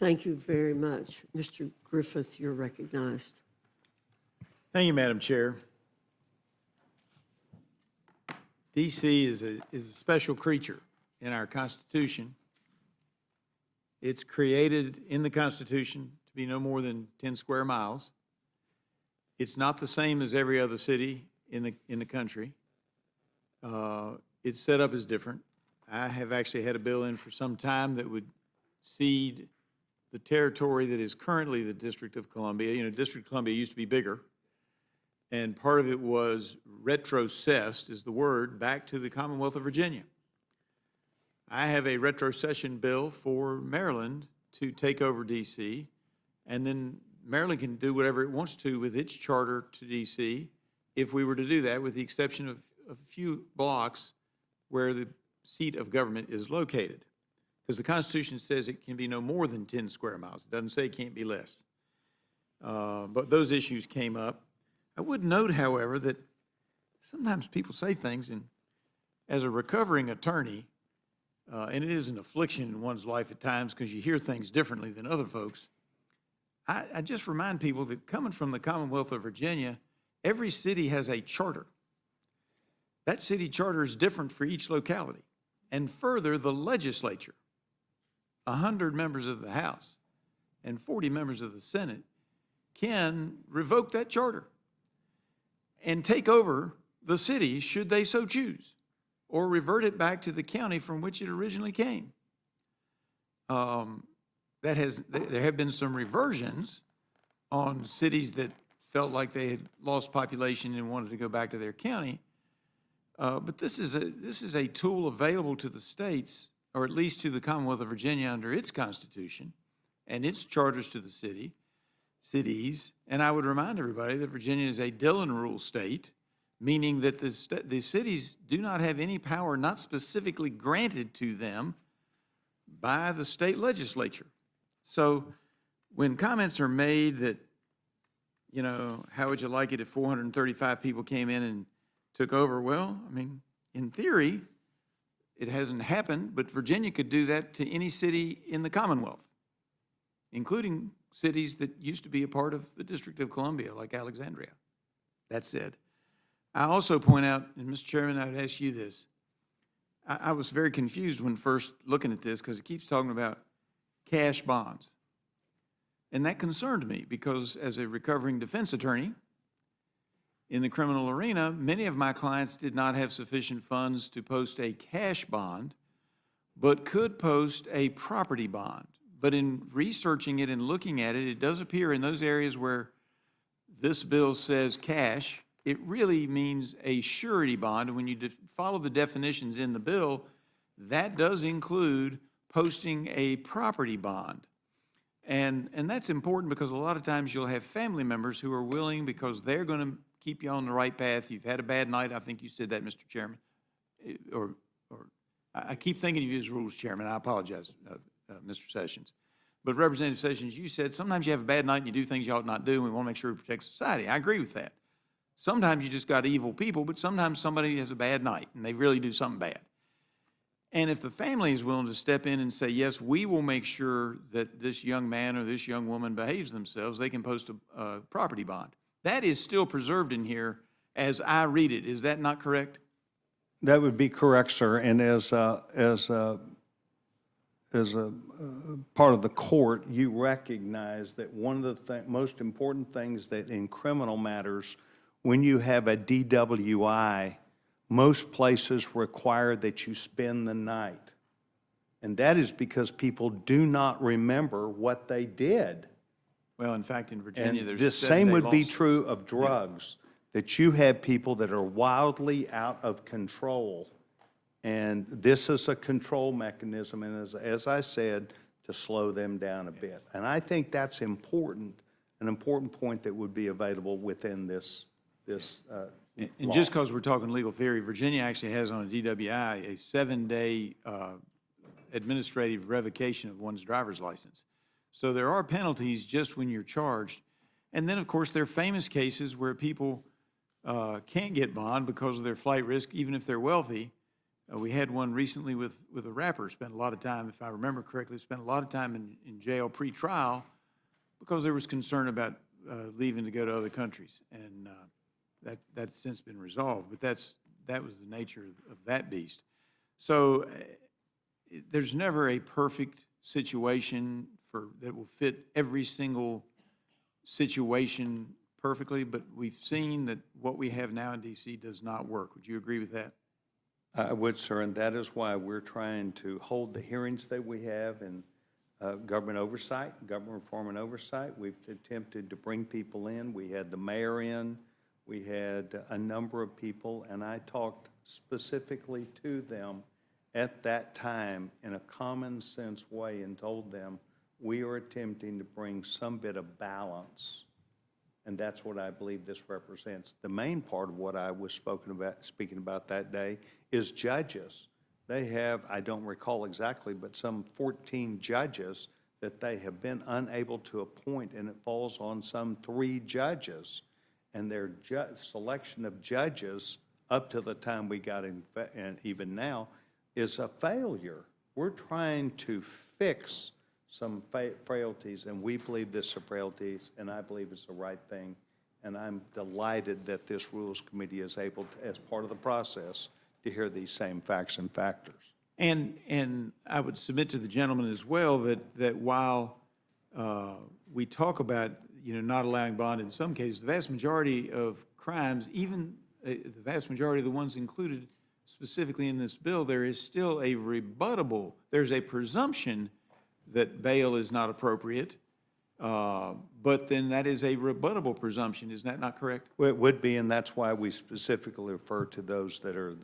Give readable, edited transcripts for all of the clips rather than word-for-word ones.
Thank you very much. Mr. Griffith, you're recognized. Thank you, Madam Chair. D.C. is a special creature in our Constitution. It's created in the Constitution to be no more than 10 square miles. It's not the same as every other city in the country. Its setup is different. I have actually had a bill in for some time that would cede the territory that is currently the District of Columbia. You know, District of Columbia used to be bigger, and part of it was retrocessed, is the word, back to the Commonwealth of Virginia. I have a retrocession bill for Maryland to take over D.C., and then Maryland can do whatever it wants to with its charter to D.C. if we were to do that, with the exception of a few blocks where the seat of government is located. Because the Constitution says it can be no more than 10 square miles. It doesn't say it can't be less. But those issues came up. I would note, however, that sometimes people say things, and as a recovering attorney, and it is an affliction in one's life at times because you hear things differently than other folks, I just remind people that coming from the Commonwealth of Virginia, every city has a charter. That city charter is different for each locality. And further, the legislature, 100 members of the House and 40 members of the Senate, can revoke that charter and take over the city should they so choose, or revert it back to the county from which it originally came. There have been some reversions on cities that felt like they had lost population and wanted to go back to their county. But this is a tool available to the states, or at least to the Commonwealth of Virginia under its Constitution and its charters to the cities. And I would remind everybody that Virginia is a Dillon rule state, meaning that the cities do not have any power not specifically granted to them by the state legislature. So when comments are made that, you know, how would you like it if 435 people came in and took over? Well, I mean, in theory, it hasn't happened, but Virginia could do that to any city in the Commonwealth, including cities that used to be a part of the District of Columbia, like Alexandria. That said, I also point out, and Mr. Chairman, I would ask you this. I was very confused when first looking at this because it keeps talking about cash bonds. And that concerned me because as a recovering defense attorney in the criminal arena, many of my clients did not have sufficient funds to post a cash bond, but could post a property bond. But in researching it and looking at it, it does appear in those areas where this bill says cash, it really means a surety bond. And when you follow the definitions in the bill, that does include posting a property bond. And that's important because a lot of times you'll have family members who are willing, because they're going to keep you on the right path. You've had a bad night. I think you said that, Mr. Chairman. Or I keep thinking of you as rules chairman. I apologize, Mr. Sessions. But Representative Sessions, you said sometimes you have a bad night and you do things you ought not do, and we want to make sure we protect society. I agree with that. Sometimes you just got evil people, but sometimes somebody has a bad night and they really do something bad. And if the family is willing to step in and say, yes, we will make sure that this young man or this young woman behaves themselves, they can post a property bond. That is still preserved in here as I read it. Is that not correct? That would be correct, sir. And as a part of the court, you recognize that one of the most important things that in criminal matters, when you have a DWI, most places require that you spend the night. And that is because people do not remember what they did. Well, in fact, in Virginia, there's the same would be true of drugs, that you have people that are wildly out of control. And this is a control mechanism, and as I said, to slow them down a bit. And I think that's important, an important point that would be available within this And just because we're talking legal theory, Virginia actually has on a DWI a 7-day administrative revocation of one's driver's license. So there are penalties just when you're charged. And then, of course, there are famous cases where people can't get bond because of their flight risk, even if they're wealthy. We had one recently with a rapper, spent a lot of time, if I remember correctly, spent a lot of time in jail pre-trial because there was concern about leaving to go to other countries. And that's since been resolved, but that was the nature of that beast. So there's never a perfect situation that will fit every single situation perfectly, but we've seen that what we have now in D.C. does not work. Would you agree with that? I would, sir, and that is why we're trying to hold the hearings that we have in government oversight, government reform and oversight. We've attempted to bring people in. We had the mayor in. We had a number of people, and I talked specifically to them at that time in a common sense way and told them we are attempting to bring some bit of balance, and that's what I believe this represents. The main part of what I was speaking about that day is judges. They have, I don't recall exactly, but some 14 judges that they have been unable to appoint, and it falls on some 3 judges. And their selection of judges up to the time we got in, and even now, is a failure. We're trying to fix some frailties, and we believe this are frailties, and I believe it's the right thing. And I'm delighted that this Rules Committee is able to, as part of the process, to hear these same facts and factors. And I would submit to the gentleman as well that while we talk about not allowing bond in some cases, the vast majority of crimes, even the vast majority of the ones included specifically in this bill, there is still there's a presumption that bail is not appropriate, but then that is a rebuttable presumption. Is that not correct? Well, it would be, and that's why we specifically refer to those that are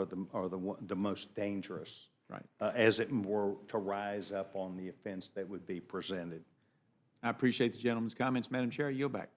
the most dangerous, Right. As it were to rise up on the offense that would be presented. I appreciate the gentleman's comments. Madam Chair, I yield back.